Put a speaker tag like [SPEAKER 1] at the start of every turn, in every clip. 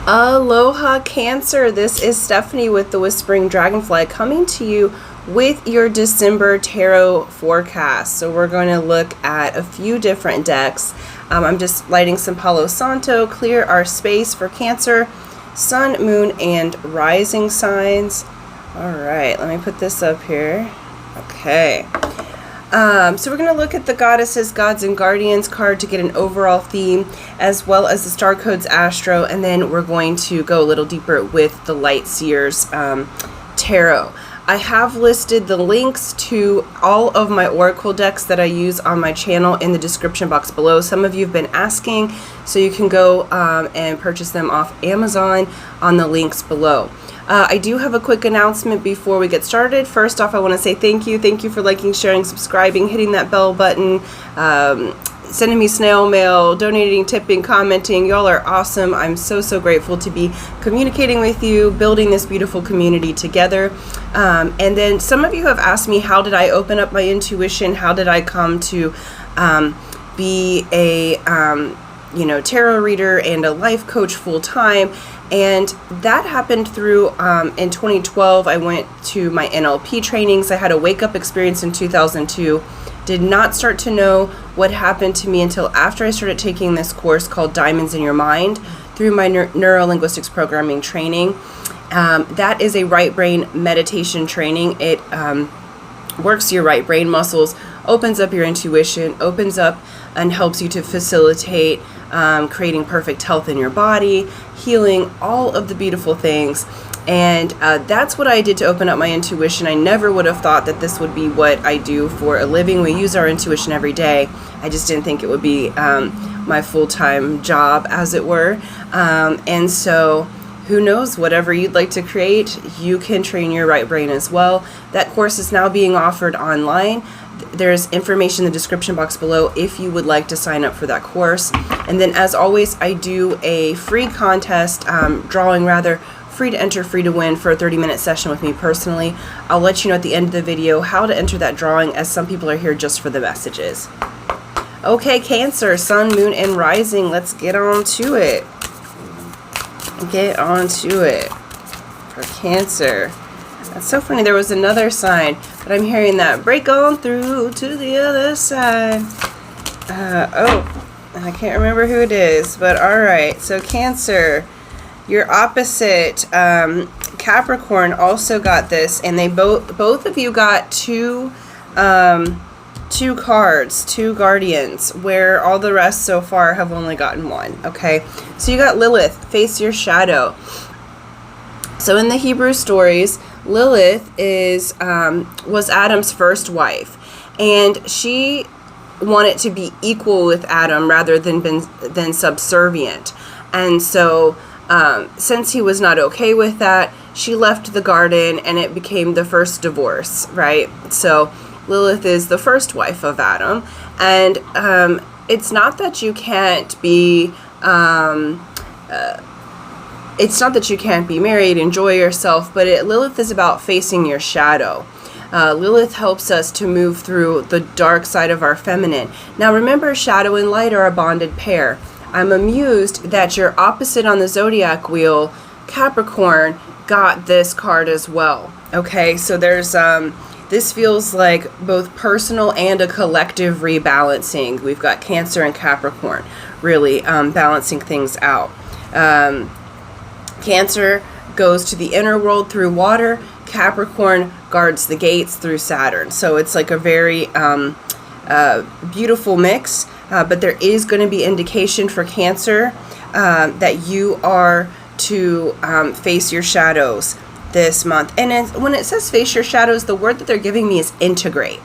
[SPEAKER 1] Aloha Cancer, this is Stephanie with the Whispering Dragonfly coming to you with your December tarot forecast. So we're going to look at a few different decks. I'm just lighting some Palo Santo, clear our space for Cancer, Sun, Moon, and Rising signs. All right, let me put this up here. Okay. So we're going to look at the Goddesses, Gods, and Guardians card to get an overall theme, as well as the Star Codes Astro, and then we're going to go a little deeper with the Light Seers Tarot. I have listed the links to all of my Oracle decks that I use on my channel in the description box below. Some of you have been asking, so you can go and purchase them off Amazon on the links below. I do have a quick announcement before we get started. First off, I want to say thank you. Thank you for liking, sharing, subscribing, hitting that bell button, sending me snail mail, donating, tipping, commenting. Y'all are awesome. I'm so grateful to be communicating with you, building this beautiful community together. And then some of you have asked me, how did I open up my intuition? How did I come to be a tarot reader and a life coach full time? And that happened through, in 2012, I went to my NLP trainings. I had a wake-up experience in 2002. Did not start to know what happened to me until after I started taking this course called Diamonds in Your Mind through my Neuro-Linguistics Programming training. That is a right brain meditation training. It works your right brain muscles, opens up your intuition, opens up and helps you to facilitate creating perfect health in your body, healing, all of the beautiful things. And that's what I did to open up my intuition. I never would have thought that this would be what I do for a living. We use our intuition every day. I just didn't think it would be my full-time job, as it were. And so who knows, whatever you'd like to create, you can train your right brain as well. That course is now being offered online. There's information in the description box below if you would like to sign up for that course. And then, as always, I do a free contest, drawing rather, free to enter, free to win, for a 30-minute session with me personally. I'll let you know at the end of the video how to enter that drawing, as some people are here just for the messages. Okay, Cancer, Sun, Moon, and Rising. Let's get on to it. Get on to it for Cancer. That's so funny. There was another sign, but I'm hearing that break on through to the other side. I can't remember who it is, but all right. So Cancer, your opposite Capricorn also got this, and they both of you got two cards, two guardians, where all the rest so far have only gotten one. Okay, so you got Lilith, face your shadow. So in the Hebrew stories, Lilith was Adam's first wife, and she wanted to be equal with Adam rather than subservient. And so since he was not okay with that, she left the garden, and it became the first divorce, right? So Lilith is the first wife of Adam, and it's not that you can't be married, enjoy yourself, but Lilith is about facing your shadow. Lilith helps us to move through the dark side of our feminine. Now remember, shadow and light are a bonded pair. I'm amused that your opposite on the zodiac wheel, Capricorn, got this card as well. Okay, so there's this feels like both personal and a collective rebalancing. We've got Cancer and Capricorn really balancing things out. Cancer goes to the inner world through water. Capricorn guards the gates through Saturn. So it's like a very beautiful mix. But there is going to be indication for Cancer that you are to face your shadows this month. And when it says face your shadows, the word that they're giving me is integrate.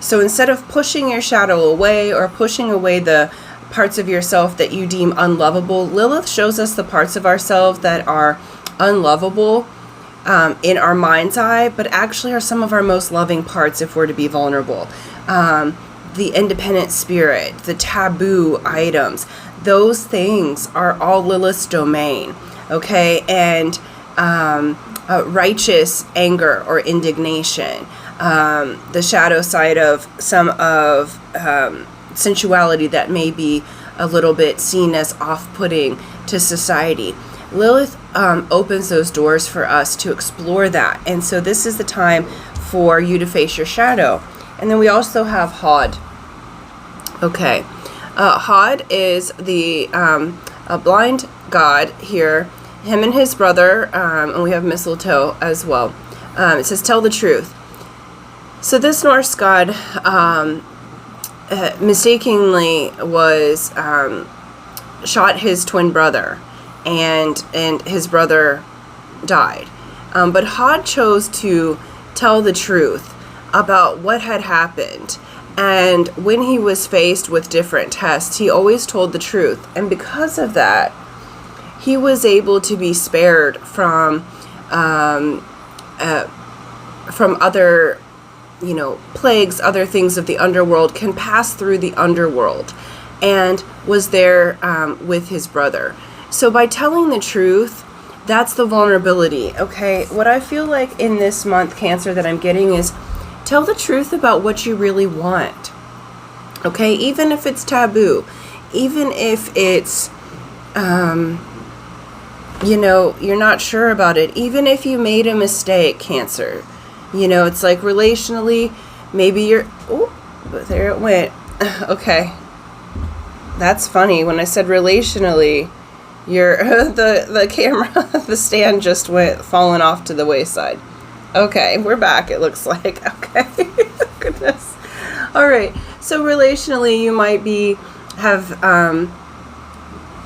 [SPEAKER 1] So instead of pushing your shadow away or pushing away the parts of yourself that you deem unlovable, Lilith shows us the parts of ourselves that are unlovable in our mind's eye, but actually are some of our most loving parts if we're to be vulnerable. The independent spirit, the taboo items, those things are all Lilith's domain, okay? And righteous anger or indignation, the shadow side of some of sensuality that may be a little bit seen as off-putting to society. Lilith opens those doors for us to explore that. And so this is the time for you to face your shadow. And then we also have Hod. Okay. Hod is the a blind god here. Him and his brother, and we have mistletoe as well. It says, tell the truth. So this Norse god mistakenly was shot his twin brother, and his brother died. But Hod chose to tell the truth about what had happened. And when he was faced with different tests, he always told the truth. And because of that, he was able to be spared from other, plagues, other things of the underworld, can pass through the underworld, and was there with his brother. So by telling the truth, that's the vulnerability, okay? What I feel like in this month, Cancer, that I'm getting is tell the truth about what you really want, okay? Even if it's taboo, even if it's, you're not sure about it, even if you made a mistake, Cancer. It's like relationally, maybe you're, but there it went. Okay. That's funny. When I said relationally, the camera, the stand just went falling off to the wayside. Okay, we're back, it looks like. Okay. Goodness. All right. So relationally, you might have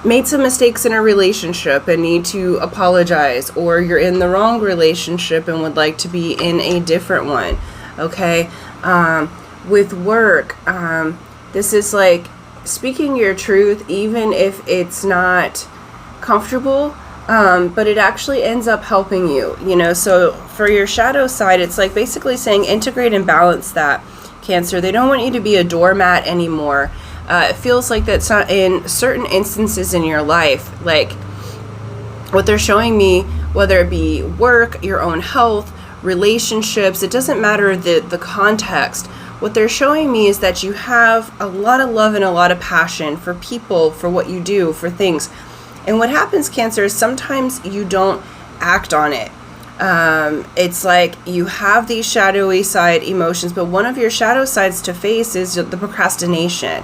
[SPEAKER 1] made some mistakes in a relationship and need to apologize, or you're in the wrong relationship and would like to be in a different one. Okay. With work, this is like speaking your truth, even if it's not comfortable, but it actually ends up helping you, so for your shadow side, it's like basically saying integrate and balance that, Cancer. They don't want you to be a doormat anymore. It feels like that's not in certain instances in your life, like what they're showing me, whether it be work, your own health, relationships, it doesn't matter the context. What they're showing me is that you have a lot of love and a lot of passion for people, for what you do, for things. And what happens, Cancer, is sometimes you don't act on it. It's like you have these shadowy side emotions, but one of your shadow sides to face is the procrastination.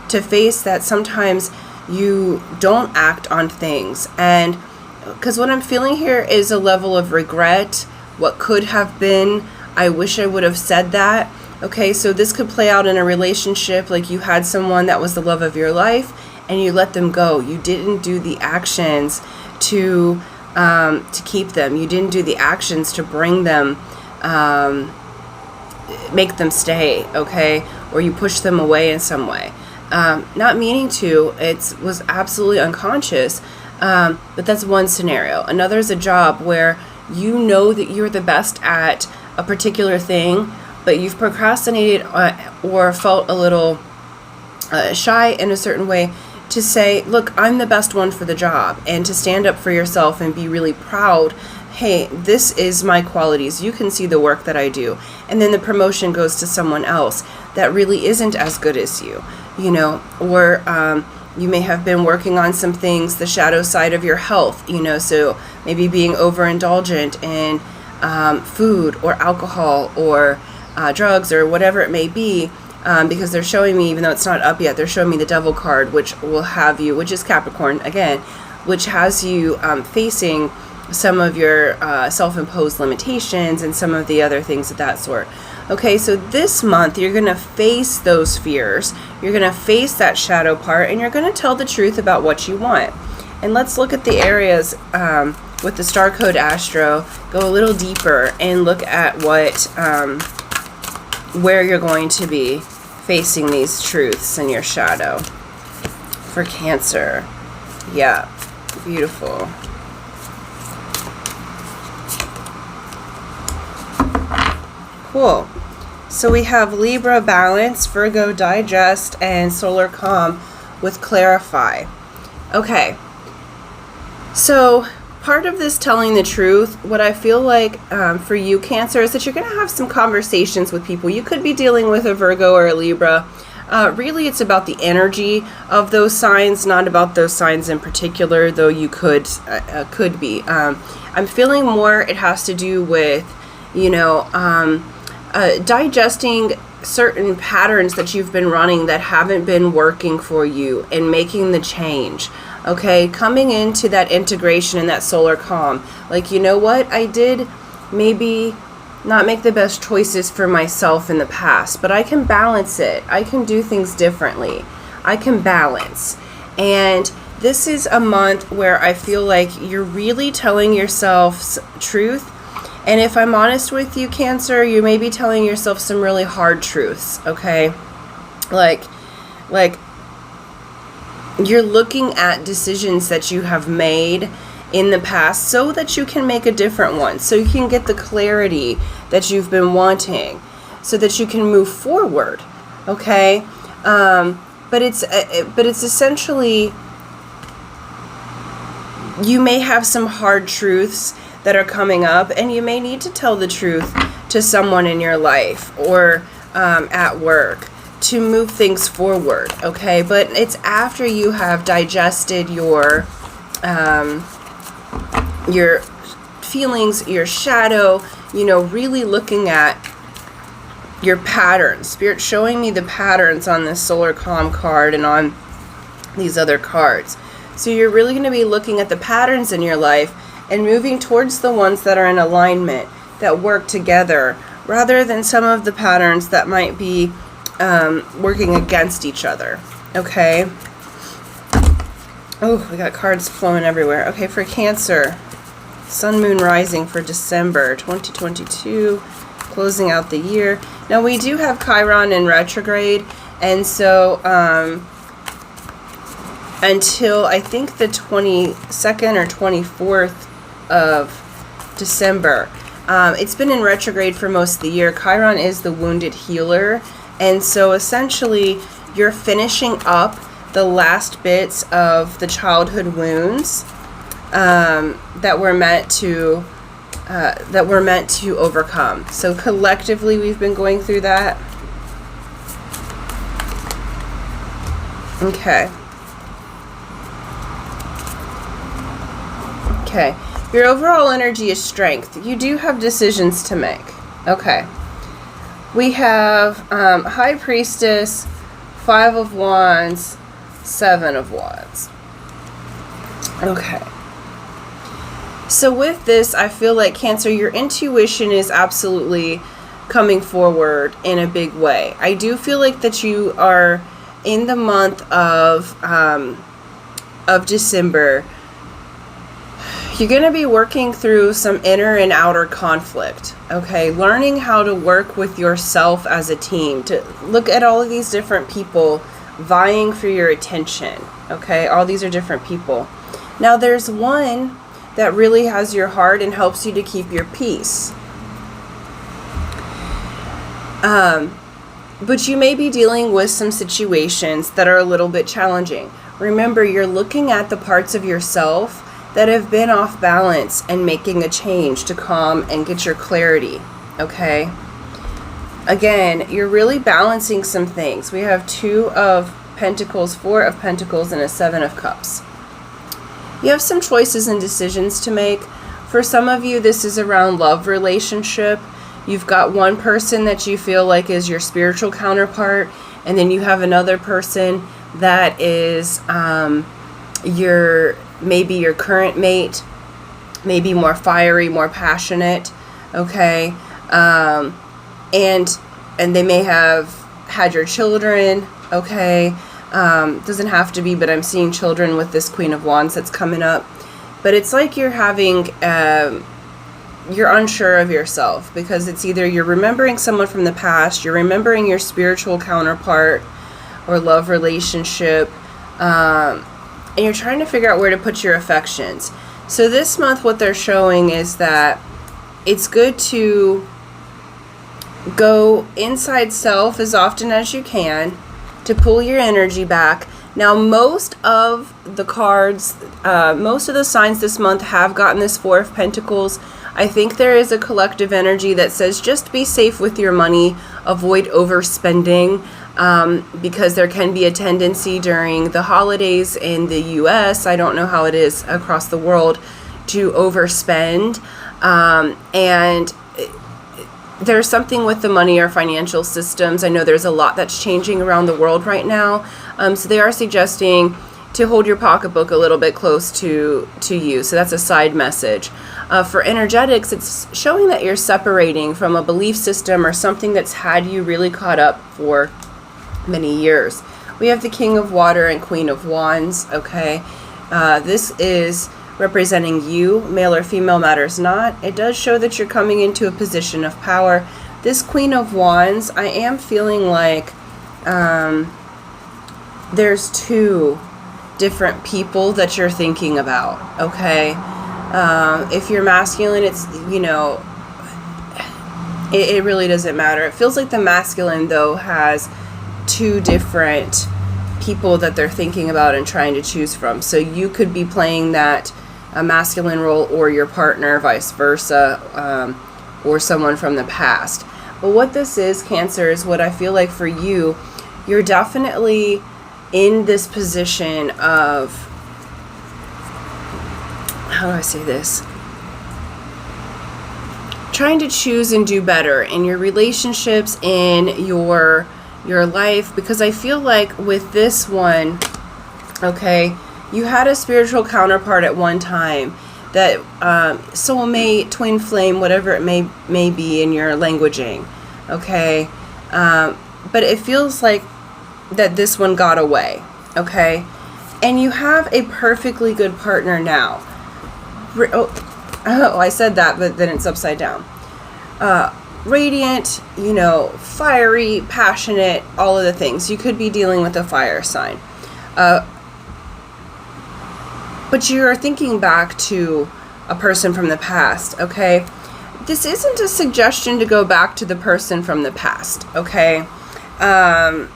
[SPEAKER 1] To face that sometimes you don't act on things. And because what I'm feeling here is a level of regret. What could have been, I wish I would have said that. Okay, so this could play out in a relationship, like you had someone that was the love of your life and you let them go. You didn't do the actions to keep them. You didn't do the actions to bring them, make them stay, okay? Or you pushed them away in some way. Not meaning to, it was absolutely unconscious, but that's one scenario. Another is a job where you know that you're the best at a particular thing, but you've procrastinated or felt a little shy in a certain way to say, look, I'm the best one for the job, and to stand up for yourself and be really proud. Hey, this is my qualities. You can see the work that I do. And then the promotion goes to someone else that really isn't as good as you, or you may have been working on some things, the shadow side of your health, so maybe being overindulgent in food or alcohol or drugs or whatever it may be, because they're showing me, even though it's not up yet, they're showing me the Devil card, which will have you, which is Capricorn again, which has you facing some of your self-imposed limitations and some of the other things of that sort. Okay, so this month you're going to face those fears, you're going to face that shadow part, and you're going to tell the truth about what you want. And let's look at the areas with the Star Code Astro, go a little deeper and look at what where you're going to be facing these truths in your shadow. For Cancer, yeah, beautiful. Cool. So we have Libra Balance, Virgo Digest, and Solar Calm with Clarify. Okay. So part of this telling the truth, what I feel like for you, Cancer, is that you're going to have some conversations with people. You could be dealing with a Virgo or a Libra. Really, it's about the energy of those signs, not about those signs in particular, though you could be. I'm feeling more it has to do with, digesting certain patterns that you've been running that haven't been working for you and making the change. Okay, coming into that integration and that solar calm. Like, you know what? I did maybe not make the best choices for myself in the past, but I can balance it. I can do things differently. I can balance. And this is a month where I feel like you're really telling yourself truth. And if I'm honest with you, Cancer, you may be telling yourself some really hard truths, okay? Like you're looking at decisions that you have made in the past so that you can make a different one, so you can get the clarity that you've been wanting, so that you can move forward, okay? But it's essentially, you may have some hard truths that are coming up, and you may need to tell the truth to someone in your life or at work to move things forward, okay? But it's after you have digested your feelings, your shadow, really looking at your patterns. Spirit showing me the patterns on this solar calm card and on these other cards. So you're really going to be looking at the patterns in your life and moving towards the ones that are in alignment, that work together, rather than some of the patterns that might be working against each other, okay? Oh, we got cards flowing everywhere. Okay, for Cancer, Sun, Moon, Rising for December 2022, closing out the year. Now, we do have Chiron in retrograde, and so until I think the 22nd or 24th of December. It's been in retrograde for most of the year. Chiron is the wounded healer, and so essentially you're finishing up the last bits of the childhood wounds that we're meant to overcome. So collectively, we've been going through that. Okay. Your overall energy is strength. You do have decisions to make. Okay. We have High Priestess, 5 of Wands, 7 of Wands. Okay. So with this, I feel like, Cancer, your intuition is absolutely coming forward in a big way. I do feel like that you are in the month of December. You're going to be working through some inner and outer conflict, okay? Learning how to work with yourself as a team, to look at all of these different people vying for your attention, okay? All these are different people. Now, there's one that really has your heart and helps you to keep your peace. But you may be dealing with some situations that are a little bit challenging. Remember, you're looking at the parts of yourself that have been off balance and making a change to calm and get your clarity, okay? Again, you're really balancing some things. We have 2 of Pentacles, 4 of Pentacles, and a 7 of Cups. You have some choices and decisions to make. For some of you, this is around love relationship. You've got one person that you feel like is your spiritual counterpart, and then you have another person that is maybe your current mate, maybe more fiery, more passionate, okay? And they may have had your children, okay? Doesn't have to be, but I'm seeing children with this Queen of Wands that's coming up. But it's like you're having, you're unsure of yourself, because it's either you're remembering someone from the past, you're remembering your spiritual counterpart or love relationship, and you're trying to figure out where to put your affections. So this month, what they're showing is that it's good to go inside self as often as you can to pull your energy back. Now, most of the cards, most of the signs this month have gotten this 4 of Pentacles. I think there is a collective energy that says just be safe with your money, avoid overspending. because there can be a tendency during the holidays in the US, I don't know how it is across the world, to overspend. And there's something with the money or financial systems. I know there's a lot that's changing around the world right now. So they are suggesting to hold your pocketbook a little bit close to you. So that's a side message. For energetics, it's showing that you're separating from a belief system or something that's had you really caught up for many years. We have the King of Water and Queen of Wands. Okay, this is representing you, male or female matters not. It does show that you're coming into a position of power. This Queen of Wands, I am feeling like there's two different people that you're thinking about. Okay, if you're masculine, it's, you know, it really doesn't matter. It feels like the masculine though has two different people that they're thinking about and trying to choose from. So you could be playing that a masculine role, or your partner, vice versa, or someone from the past. But what this is, Cancer, is what I feel like for you, you're definitely in this position of, how do I say this? Trying to choose and do better in your relationships, in your life, because I feel like with this one, okay, you had a spiritual counterpart at one time that soulmate, twin flame, whatever it may be in your languaging, okay, but it feels like that this one got away, okay, and you have a perfectly good partner now. Oh, I said that, but then it's upside down. Radiant, you know, fiery, passionate, all of the things. You could be dealing with a fire sign. But you're thinking back to a person from the past, okay? This isn't a suggestion to go back to the person from the past, okay? I'm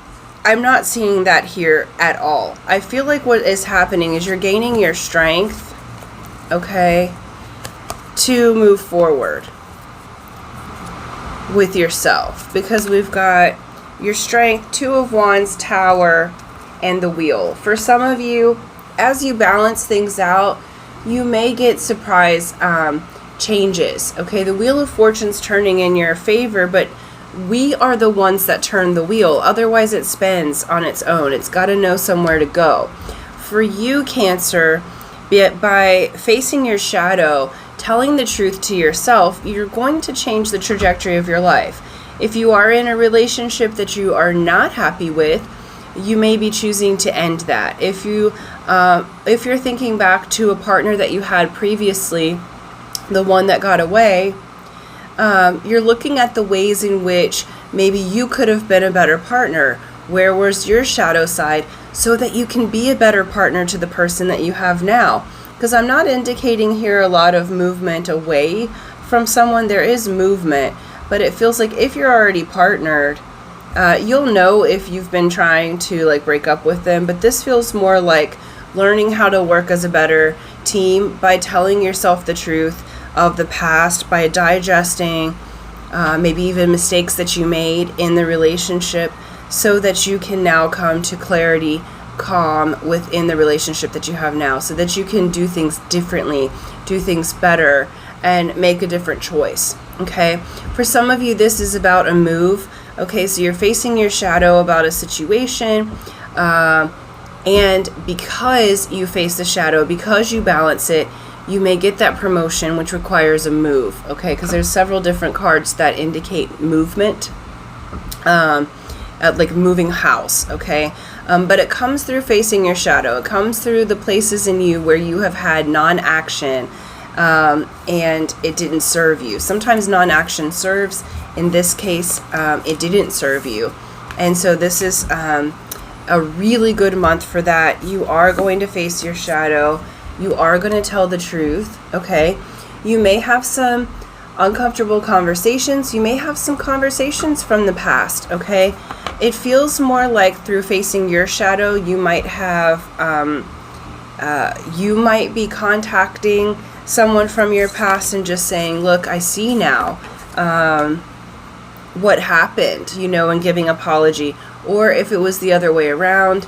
[SPEAKER 1] not seeing that here at all. I feel like what is happening is you're gaining your strength, okay, to move forward with yourself. Because we've got your strength, Two of Wands, Tower, and the Wheel. For some of you, as you balance things out, you may get surprise changes. Okay, the Wheel of Fortune's turning in your favor, but we are the ones that turn the wheel. Otherwise, it spins on its own. It's got to know somewhere to go. For you, Cancer, by facing your shadow, telling the truth to yourself, you're going to change the trajectory of your life. If you are in a relationship that you are not happy with, you may be choosing to end that. If you're thinking back to a partner that you had previously, the one that got away, you're looking at the ways in which maybe you could have been a better partner. Where was your shadow side, so that you can be a better partner to the person that you have now? Because I'm not indicating here a lot of movement away from someone. There is movement, but it feels like if you're already partnered, you'll know if you've been trying to like break up with them. But this feels more like learning how to work as a better team by telling yourself the truth of the past, by digesting maybe even mistakes that you made in the relationship, so that you can now come to clarity, calm within the relationship that you have now, so that you can do things differently, do things better, and make a different choice. Okay, for some of you, this is about a move. Okay, so you're facing your shadow about a situation, and because you face the shadow, because you balance it, you may get that promotion, which requires a move. Okay, because there's several different cards that indicate movement, like moving house. Okay, but it comes through facing your shadow. It comes through the places in you where you have had non-action, and it didn't serve you. Sometimes non-action serves. In this case, it didn't serve you. And so this is a really good month for that. You are going to face your shadow. You are going to tell the truth, okay? You may have some uncomfortable conversations. You may have some conversations from the past, okay? It feels more like through facing your shadow, you might have, you might be contacting someone from your past and just saying, look, I see now what happened, you know, and giving apology. Or if it was the other way around,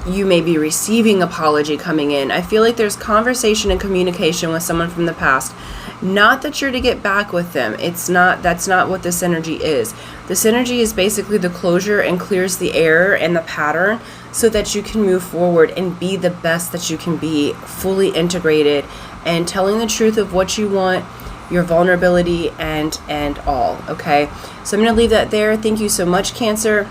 [SPEAKER 1] you may be receiving apology coming in. I feel like there's conversation and communication with someone from the past. Not that you're to get back with them. That's not what this energy is. This energy is basically the closure and clears the error and the pattern so that you can move forward and be the best that you can be, fully integrated and telling the truth of what you want, your vulnerability and all. Okay, so I'm going to leave that there. Thank you so much, Cancer.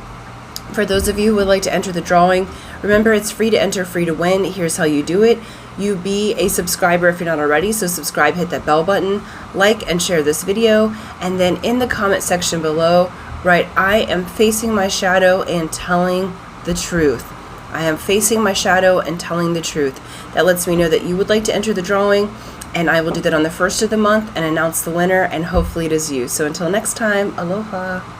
[SPEAKER 1] For those of you who would like to enter the drawing, remember it's free to enter, free to win. Here's how you do it. You be a subscriber if you're not already, so subscribe, hit that bell button, like and share this video, and then in the comment section below, write, I am facing my shadow and telling the truth. I am facing my shadow and telling the truth. That lets me know that you would like to enter the drawing, and I will do that on the 1st of the month and announce the winner, and hopefully it is you. So until next time, aloha.